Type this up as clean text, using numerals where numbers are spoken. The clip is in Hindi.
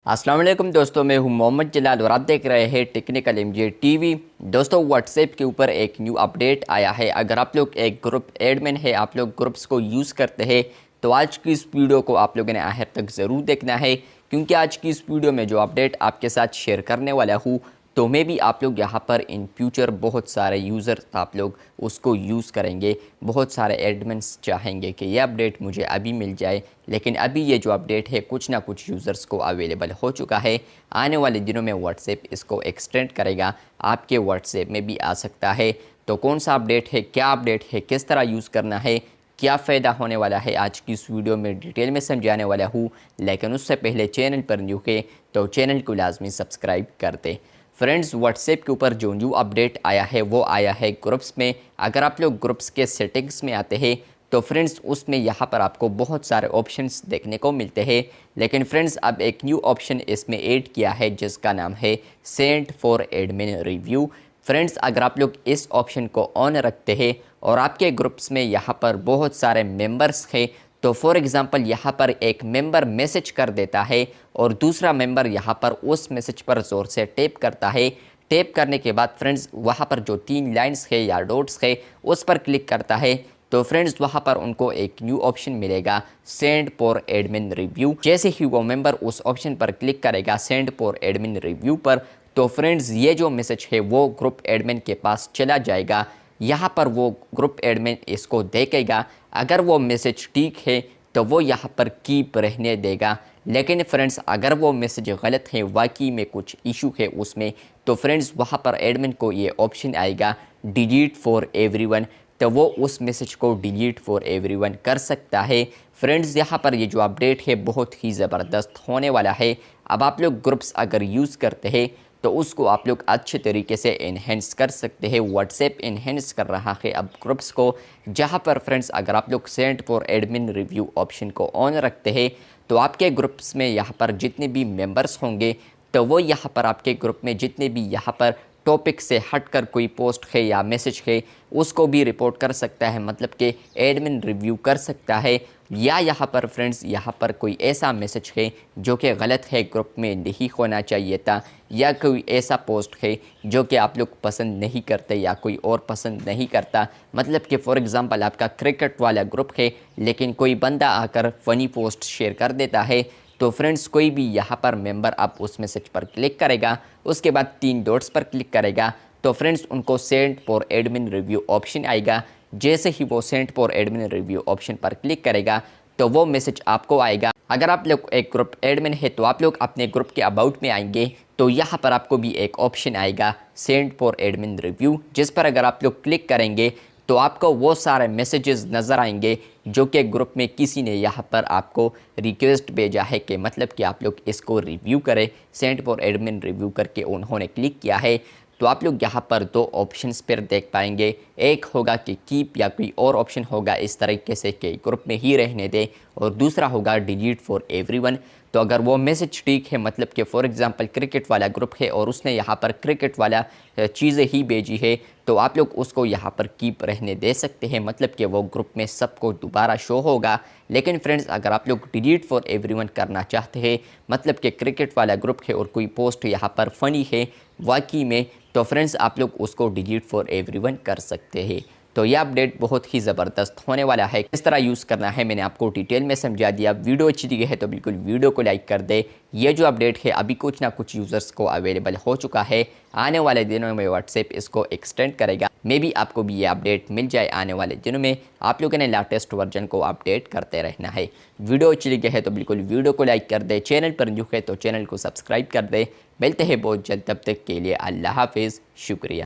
अस्सलाम वालेकुम दोस्तों, मैं हूं मोहम्मद जलाल और आप देख रहे हैं टेक्निकल एमजे टीवी। दोस्तों, व्हाट्सएप के ऊपर एक न्यू अपडेट आया है। अगर आप लोग एक ग्रुप एडमिन है, आप लोग ग्रुप्स को यूज़ करते हैं, तो आज की इस वीडियो को आप लोगों ने आखिर तक ज़रूर देखना है, क्योंकि आज की इस वीडियो में जो अपडेट आपके साथ शेयर करने वाला हूँ, तो मैं भी आप लोग यहाँ पर इन फ्यूचर बहुत सारे यूज़र्स आप लोग उसको यूज़ करेंगे। बहुत सारे एडमिन्स चाहेंगे कि ये अपडेट मुझे अभी मिल जाए, लेकिन अभी ये जो अपडेट है कुछ ना कुछ यूज़र्स को अवेलेबल हो चुका है। आने वाले दिनों में व्हाट्सएप इसको एक्सटेंड करेगा, आपके व्हाट्सएप में भी आ सकता है। तो कौन सा अपडेट है, क्या अपडेट है, किस तरह यूज़ करना है, क्या फ़ायदा होने वाला है, आज की इस वीडियो में डिटेल में समझाने वाला हूँ। लेकिन उससे पहले चैनल पर न्यू है तो चैनल को लाजमी सब्सक्राइब कर दें। फ्रेंड्स, व्हाट्सएप के ऊपर जो न्यू अपडेट आया है वो आया है ग्रुप्स में। अगर आप लोग ग्रुप्स के सेटिंग्स में आते हैं तो फ्रेंड्स उसमें यहाँ पर आपको बहुत सारे ऑप्शंस देखने को मिलते हैं। लेकिन फ्रेंड्स अब एक न्यू ऑप्शन इसमें ऐड किया है जिसका नाम है send for admin review. Friends, अगर आप लोग इस ऑप्शन को ऑन रखते हैं और आपके ग्रुप्स में यहाँ पर बहुत सारे मेंबर्स हैं, तो फॉर एग्ज़ाम्पल यहाँ पर एक मेंबर मैसेज कर देता है और दूसरा मेंबर यहाँ पर उस मैसेज पर ज़ोर से टैप करता है। टैप करने के बाद फ्रेंड्स वहाँ पर जो 3 लाइन्स है या डॉट्स है उस पर क्लिक करता है, तो फ्रेंड्स वहाँ पर उनको एक न्यू ऑप्शन मिलेगा सेंड फॉर एडमिन रिव्यू। जैसे ही वो मेंबर उस ऑप्शन पर क्लिक करेगा सेंड फॉर एडमिन रिव्यू पर, तो फ्रेंड्स ये जो मैसेज है वो ग्रुप एडमिन के पास चला जाएगा। यहाँ पर वो ग्रुप एडमिन इसको देखेगा। अगर वो मैसेज ठीक है तो वो यहाँ पर कीप रहने देगा। लेकिन फ्रेंड्स अगर वो मैसेज गलत है, वाकई में कुछ इशू है उसमें, तो फ्रेंड्स वहाँ पर एडमिन को ये ऑप्शन आएगा डिलीट फॉर एवरीवन, तो वो उस मैसेज को डिलीट फॉर एवरीवन कर सकता है। फ्रेंड्स यहाँ पर ये जो अपडेट है बहुत ही ज़बरदस्त होने वाला है। अब आप लोग ग्रुप्स अगर यूज़ करते हैं तो उसको आप लोग अच्छे तरीके से इन्हेंस कर सकते हैं। व्हाट्सएप इन्हेंस कर रहा है अब ग्रुप्स को, जहां पर फ्रेंड्स अगर आप लोग send for admin review option को ऑन रखते हैं तो आपके ग्रुप्स में यहाँ पर जितने भी मेंबर्स होंगे तो वो यहाँ पर आपके ग्रुप में जितने भी यहाँ पर टॉपिक से हटकर कोई पोस्ट है या मैसेज है उसको भी रिपोर्ट कर सकता है, मतलब कि एडमिन रिव्यू कर सकता है। या यहाँ पर फ्रेंड्स यहाँ पर कोई ऐसा मैसेज है जो कि गलत है, ग्रुप में नहीं होना चाहिए था, या कोई ऐसा पोस्ट है जो कि आप लोग पसंद नहीं करते या कोई और पसंद नहीं करता, मतलब कि फॉर एग्ज़ाम्पल आपका क्रिकेट वाला ग्रुप है लेकिन कोई बंदा आकर फ़नी पोस्ट शेयर कर देता है, तो फ्रेंड्स कोई भी यहाँ पर मेंबर आप उस मैसेज पर क्लिक करेगा, उसके बाद 3 डॉट्स पर क्लिक करेगा, तो फ्रेंड्स उनको send for admin review option आएगा। जैसे ही वो send for admin review option पर क्लिक करेगा तो वो मैसेज आपको आएगा। अगर आप लोग एक ग्रुप एडमिन है तो आप लोग अपने ग्रुप के अबाउट में आएंगे तो यहाँ पर आपको भी एक ऑप्शन आएगा सेंड फॉर एडमिन रिव्यू, जिस पर अगर आप लोग क्लिक करेंगे तो आपको वो सारे मैसेजेस नज़र आएंगे जो कि ग्रुप में किसी ने यहाँ पर आपको रिक्वेस्ट भेजा है कि मतलब कि आप लोग इसको रिव्यू करें। सेंड फॉर एडमिन रिव्यू करके उन्होंने क्लिक किया है, तो आप लोग यहाँ पर 2 ऑप्शंस पर देख पाएंगे। एक होगा कि कीप, या कोई और ऑप्शन होगा इस तरीके से कि ग्रुप में ही रहने दें, और दूसरा होगा डिलीट फॉर एवरीवन। तो अगर वो मैसेज ठीक है, मतलब कि फॉर एग्ज़ाम्पल क्रिकेट वाला ग्रुप है और उसने यहाँ पर क्रिकेट वाला चीज़ें ही भेजी है, तो आप लोग उसको यहाँ पर कीप रहने दे सकते हैं, मतलब कि वो ग्रुप में सबको दोबारा शो होगा। लेकिन फ्रेंड्स अगर आप लोग डिलीट फॉर एवरीवन करना चाहते हैं, मतलब कि क्रिकेट वाला ग्रुप है और कोई पोस्ट यहाँ पर फ़नी है वाकई में, तो फ्रेंड्स आप लोग उसको डिलीट फॉर एवरीवन कर सकते हैं। तो यह अपडेट बहुत ही ज़बरदस्त होने वाला है। किस तरह यूज़ करना है मैंने आपको डिटेल में समझा दिया। वीडियो अच्छी लगी है तो बिल्कुल वीडियो को लाइक कर दे। ये जो अपडेट है अभी कुछ ना कुछ यूज़र्स को अवेलेबल हो चुका है, आने वाले दिनों में व्हाट्सएप इसको एक्सटेंड करेगा। मे भी आपको भी ये अपडेट मिल जाए आने वाले दिनों में। आप लोगों ने लेटेस्ट वर्जन को अपडेट करते रहना है। वीडियो अच्छी लगी है तो बिल्कुल वीडियो को लाइक कर दे। चैनल पर न्यू है तो चैनल को सब्सक्राइब कर दे। मिलते हैं बहुत जल्द, तब तक के लिए अल्लाह हाफिज़, शुक्रिया।